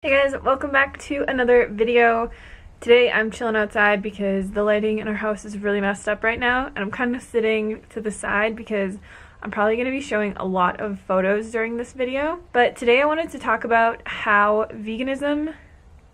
Hey guys, welcome back to another video. Today I'm chilling outside because the lighting in our house is really messed up right now, and I'm kind of sitting to the side because I'm probably going to be showing a lot of photos during this video. But today I wanted to talk about how veganism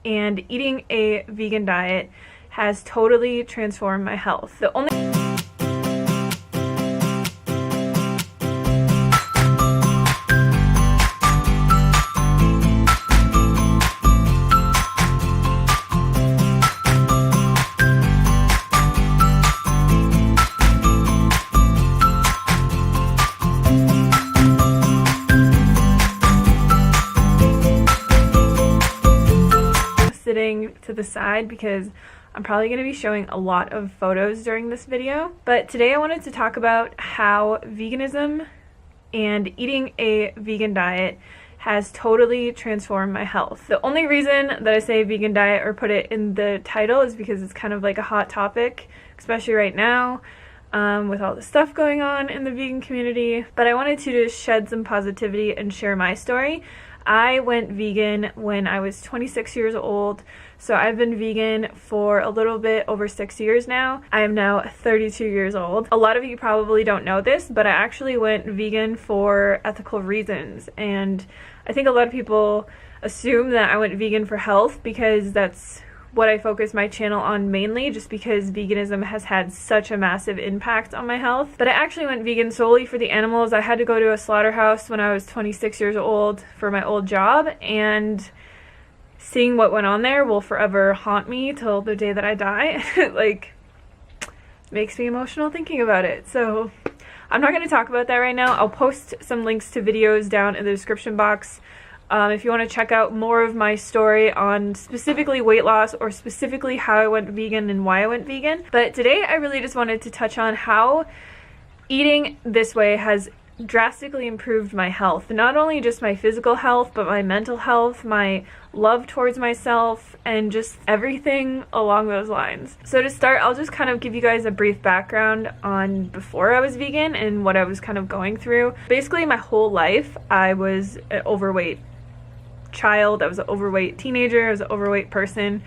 and eating a vegan diet has totally transformed my health. The only sitting to the side because I'm probably going to be showing a lot of photos during this video. But today I wanted to talk about how veganism and eating a vegan diet has totally transformed my health. The only reason that I say vegan diet or put it in the title is because it's kind of like a hot topic, especially right now with all the stuff going on in the vegan community. But I wanted to just shed some positivity and share my story. I went vegan when I was 26 years old, so I've been vegan for a little bit over 6 years now. I am now 32 years old. A lot of you probably don't know this, but I actually went vegan for ethical reasons, and I think a lot of people assume that I went vegan for health because that's what I focus my channel on mainly, just because veganism has had such a massive impact on my health. But I actually went vegan solely for the animals. I had to go to a slaughterhouse when I was 26 years old for my old job, and seeing what went on there will forever haunt me till the day that I die. Like, makes me emotional thinking about it. So I'm not going to talk about that right now. I'll post some links to videos down in the description box if you want to check out more of my story on specifically weight loss or specifically how I went vegan and why I went vegan. But today I really just wanted to touch on how eating this way has drastically improved my health. Not only just my physical health, but my mental health, my love towards myself, and just everything along those lines. So to start, I'll just kind of give you guys a brief background on before I was vegan and what I was kind of going through. Basically, my whole life, I was an overweight child. I was an overweight teenager. I was an overweight person.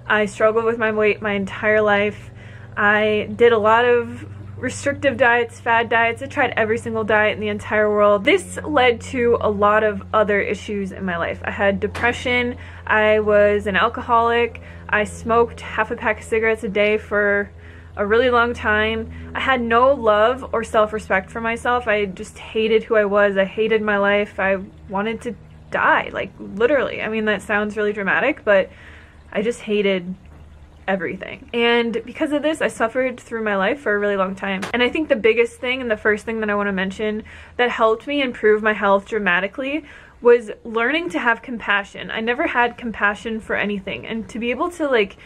I struggled with my weight my entire life. I did a lot of restrictive diets, fad diets. I tried every single diet in the entire world. This led to a lot of other issues in my life. I had depression. I was an alcoholic. I smoked half a pack of cigarettes a day for a really long time. I had no love or self-respect for myself. I just hated who I was. I hated my life. I wanted to die, like literally. I mean, that sounds really dramatic, but I just hated everything. And because of this, I suffered through my life for a really long time. And I think the biggest thing and the first thing that I want to mention that helped me improve my health dramatically was learning to have compassion. I never had compassion for anything, and to be able to like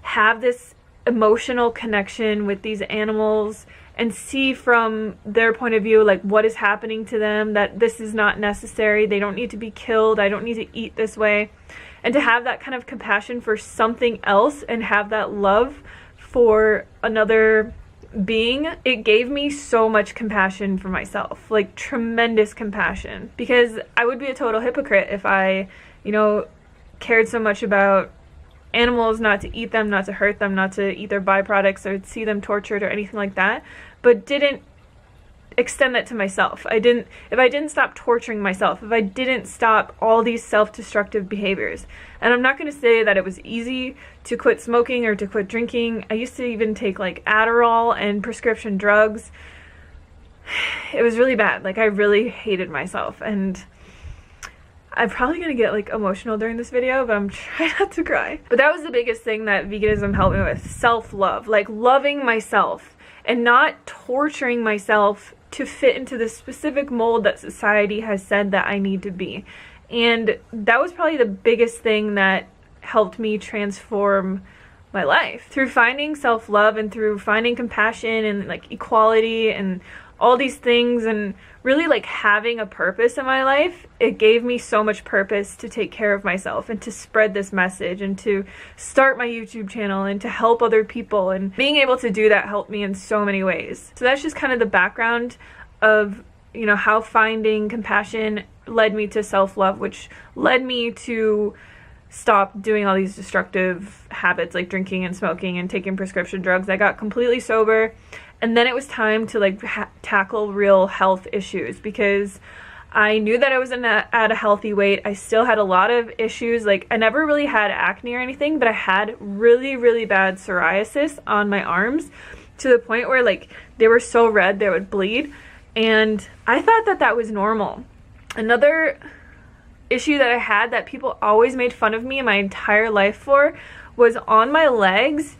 have this emotional connection with these animals and see from their point of view like what is happening to them, that this is not necessary, they don't need to be killed, I don't need to eat this way. And to have that kind of compassion for something else and have that love for another being, it gave me so much compassion for myself, like tremendous compassion. Because I would be a total hypocrite if I, cared so much about animals, not to eat them, not to hurt them, not to eat their byproducts or see them tortured or anything like that, but didn't extend that to myself. If I didn't stop torturing myself, if I didn't stop all these self-destructive behaviors. And I'm not going to say that it was easy to quit smoking or to quit drinking. I used to even take like Adderall and prescription drugs. It was really bad. Like, I really hated myself, and I'm probably going to get like emotional during this video, but I'm trying not to cry. But that was the biggest thing that veganism helped me with. Self-love, like loving myself and not torturing myself to fit into the specific mold that society has said that I need to be. And that was probably the biggest thing that helped me transform my life. Through finding self-love and through finding compassion and like equality and all these things, and really like having a purpose in my life, it gave me so much purpose to take care of myself and to spread this message and to start my YouTube channel and to help other people. And being able to do that helped me in so many ways. So that's just kind of the background of, how finding compassion led me to self-love, which led me to stop doing all these destructive habits like drinking and smoking and taking prescription drugs. I got completely sober, and then it was time to like tackle real health issues, because I knew that I was at a healthy weight. I still had a lot of issues. Like, I never really had acne or anything, but I had really, really bad psoriasis on my arms, to the point where like they were so red they would bleed, and I thought that that was normal. Another issue that I had that people always made fun of me my entire life for was on my legs.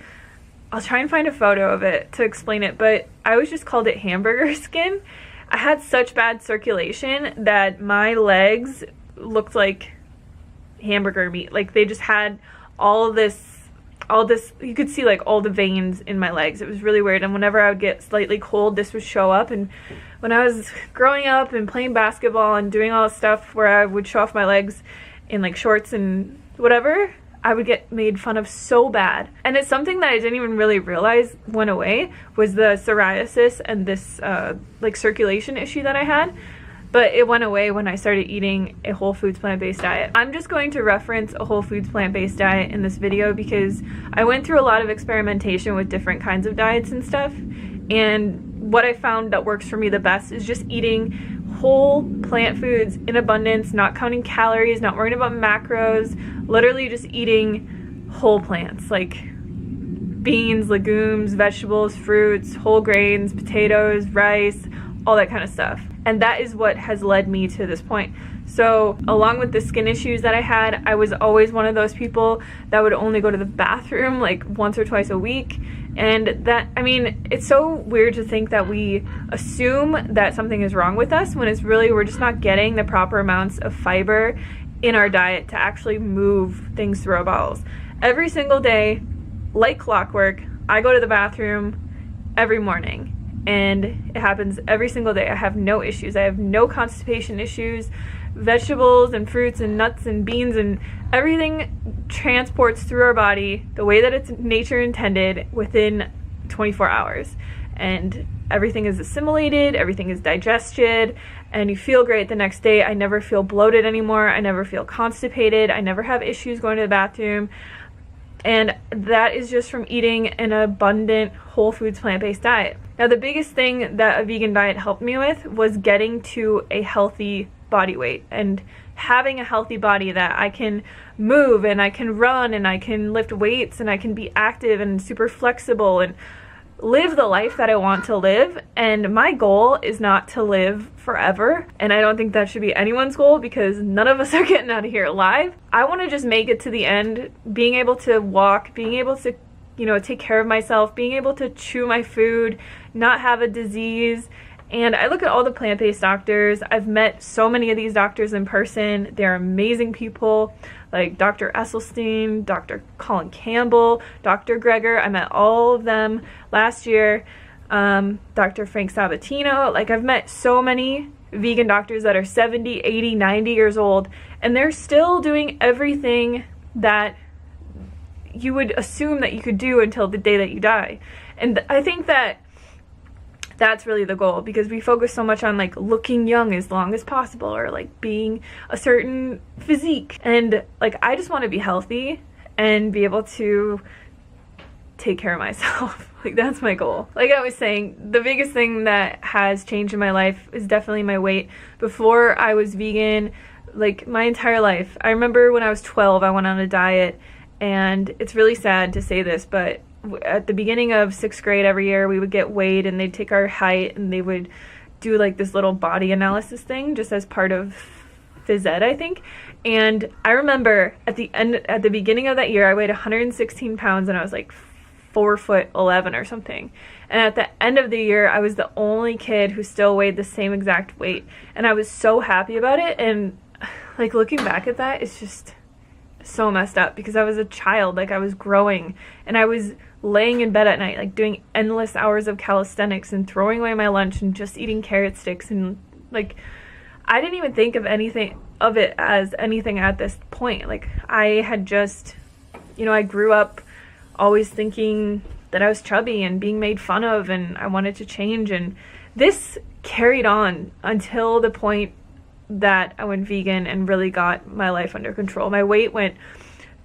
I'll try and find a photo of it to explain it, but I always just called it hamburger skin. I had such bad circulation that my legs looked like hamburger meat. Like, they just had all this, you could see like all the veins in my legs. It was really weird. And whenever I would get slightly cold, this would show up. And when I was growing up and playing basketball and doing all this stuff where I would show off my legs in like shorts and whatever, I would get made fun of so bad. And it's something that I didn't even really realize went away, was the psoriasis and this like circulation issue that I had. But it went away when I started eating a whole foods plant-based diet. I'm just going to reference a whole foods plant-based diet in this video because I went through a lot of experimentation with different kinds of diets and stuff. And what I found that works for me the best is just eating whole plant foods in abundance, not counting calories, not worrying about macros, literally just eating whole plants like beans, legumes, vegetables, fruits, whole grains, potatoes, rice, all that kind of stuff. And that is what has led me to this point. So along with the skin issues that I had, I was always one of those people that would only go to the bathroom like once or twice a week. And that, I mean, it's so weird to think that we assume that something is wrong with us when it's really, we're just not getting the proper amounts of fiber in our diet to actually move things through our bowels. Every single day, like clockwork, I go to the bathroom every morning. And it happens every single day. I have no issues. I have no constipation issues. Vegetables and fruits and nuts and beans and everything transports through our body the way that it's nature intended within 24 hours. And everything is assimilated, everything is digested, and you feel great the next day. I never feel bloated anymore. I never feel constipated. I never have issues going to the bathroom. And that is just from eating an abundant whole foods plant-based diet. Now, the biggest thing that a vegan diet helped me with was getting to a healthy body weight and having a healthy body that I can move and I can run and I can lift weights and I can be active and super flexible and live the life that I want to live. And my goal is not to live forever, and I don't think that should be anyone's goal because none of us are getting out of here alive. I want to just make it to the end, being able to walk, being able to, you know, take care of myself, being able to chew my food, not have a disease. And I look at all the plant-based doctors. I've met so many of these doctors in person. They're amazing people, like Dr. Esselstyn, Dr. Colin Campbell, Dr. Greger. I met all of them last year. Dr. Frank Sabatino. Like, I've met so many vegan doctors that are 70, 80, 90 years old, and they're still doing everything that you would assume that you could do until the day that you die. And I think that that's really the goal, because we focus so much on like looking young as long as possible or like being a certain physique. And like, I just want to be healthy and be able to take care of myself. Like, that's my goal. Like I was saying, the biggest thing that has changed in my life is definitely my weight. Before I was vegan, like my entire life, I remember when I was 12, I went on a diet, and it's really sad to say this, but at the beginning of 6th grade every year, we would get weighed and they'd take our height and they would do like this little body analysis thing just as part of phys ed, I think. And I remember at the beginning of that year, I weighed 116 pounds and I was like 4'11" or something. And at the end of the year, I was the only kid who still weighed the same exact weight. And I was so happy about it. And like, looking back at that, it's just so messed up because I was a child. Like, I was growing and I was laying in bed at night, like doing endless hours of calisthenics and throwing away my lunch and just eating carrot sticks. And like, I didn't even think of anything of it as anything at this point. Like, I had just, you know, I grew up always thinking that I was chubby and being made fun of, and I wanted to change. And this carried on until the point that I went vegan and really got my life under control. My weight went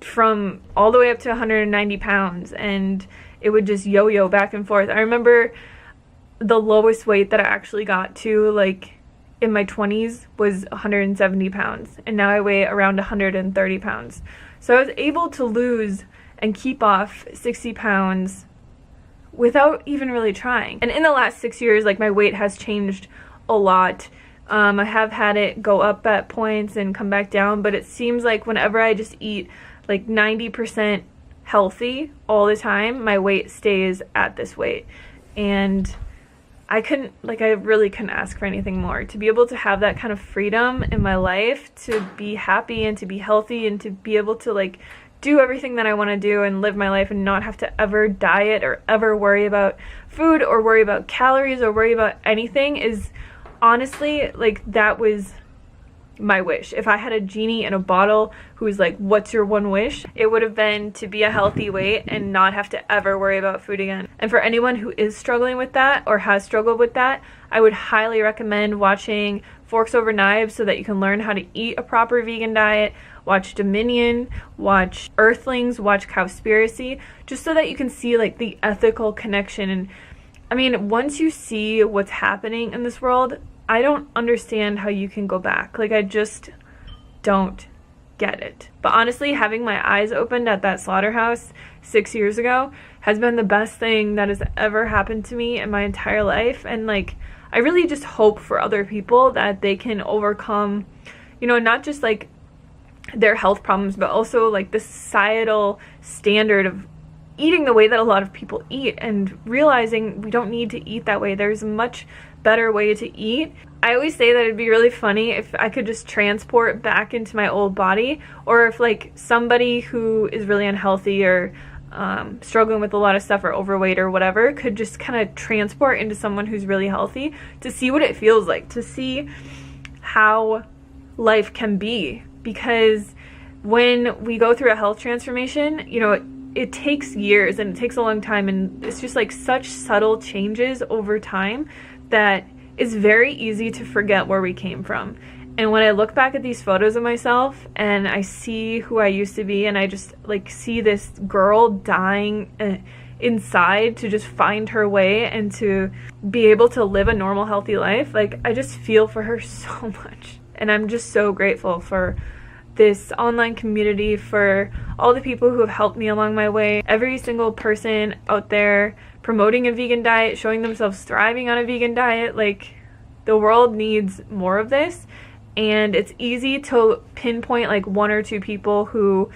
from all the way up to 190 pounds, and it would just yo-yo back and forth. I remember the lowest weight that I actually got to, like in my 20s, was 170 pounds, and now I weigh around 130 pounds. So I was able to lose and keep off 60 pounds without even really trying. And in the last 6 years, like, my weight has changed a lot. I have had it go up at points and come back down, but it seems like whenever I just eat like 90% healthy all the time, my weight stays at this weight. And I really couldn't ask for anything more. To be able to have that kind of freedom in my life, to be happy and to be healthy and to be able to like do everything that I want to do and live my life and not have to ever diet or ever worry about food or worry about calories or worry about anything, is honestly, like, that was my wish. If I had a genie in a bottle who was like, what's your one wish? It would have been to be a healthy weight and not have to ever worry about food again. And for anyone who is struggling with that or has struggled with that, I would highly recommend watching Forks Over Knives so that you can learn how to eat a proper vegan diet. Watch Dominion, watch Earthlings, watch Cowspiracy, just so that you can see like the ethical connection. And I mean, once you see what's happening in this world, I don't understand how you can go back. Like, I just don't get it. But honestly, having my eyes opened at that slaughterhouse 6 years ago has been the best thing that has ever happened to me in my entire life. And like, I really just hope for other people that they can overcome, you know, not just like their health problems, but also like the societal standard of eating the way that a lot of people eat, and realizing we don't need to eat that way. There's a much better way to eat. I always say that it'd be really funny if I could just transport back into my old body, or if like somebody who is really unhealthy or struggling with a lot of stuff or overweight or whatever could just kind of transport into someone who's really healthy, to see what it feels like, to see how life can be. Because when we go through a health transformation, you know, it takes years and it takes a long time, and it's just like such subtle changes over time that it's very easy to forget where we came from. And when I look back at these photos of myself and I see who I used to be, and I just like see this girl dying inside to just find her way and to be able to live a normal, healthy life, like, I just feel for her so much. And I'm just so grateful for this online community, for all the people who have helped me along my way, every single person out there promoting a vegan diet, showing themselves thriving on a vegan diet. Like, the world needs more of this, and it's easy to pinpoint like one or two people who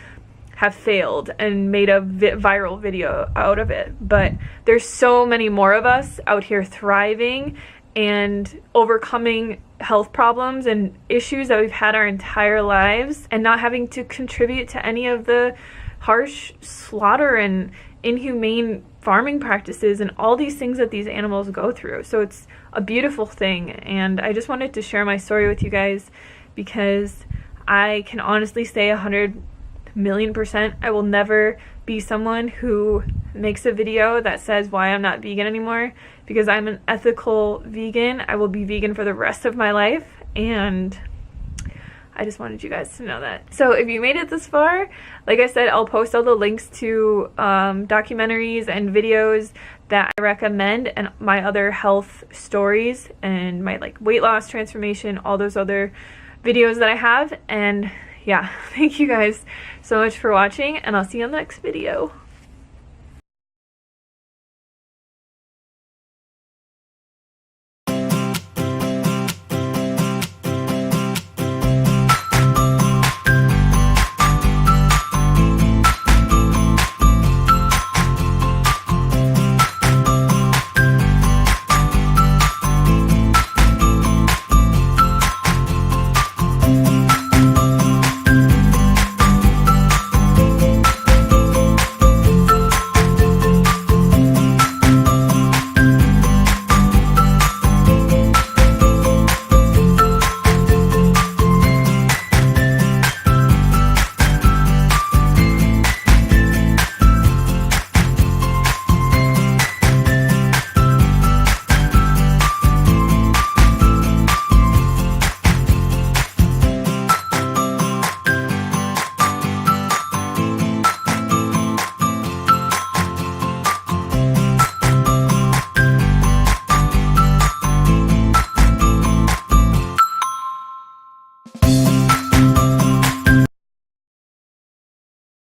have failed and made a viral video out of it, but there's so many more of us out here thriving and overcoming health problems and issues that we've had our entire lives, and not having to contribute to any of the harsh slaughter and inhumane farming practices and all these things that these animals go through. So it's a beautiful thing, and I just wanted to share my story with you guys, because I can honestly say 100,000,000% I will never be someone who makes a video that says why I'm not vegan anymore, because I'm an ethical vegan. I will be vegan for the rest of my life, and I just wanted you guys to know that. So if you made it this far, like I said, I'll post all the links to documentaries and videos that I recommend, and my other health stories, and my like weight loss transformation, all those other videos that I have. And yeah, thank you guys so much for watching, and I'll see you on the next video. you.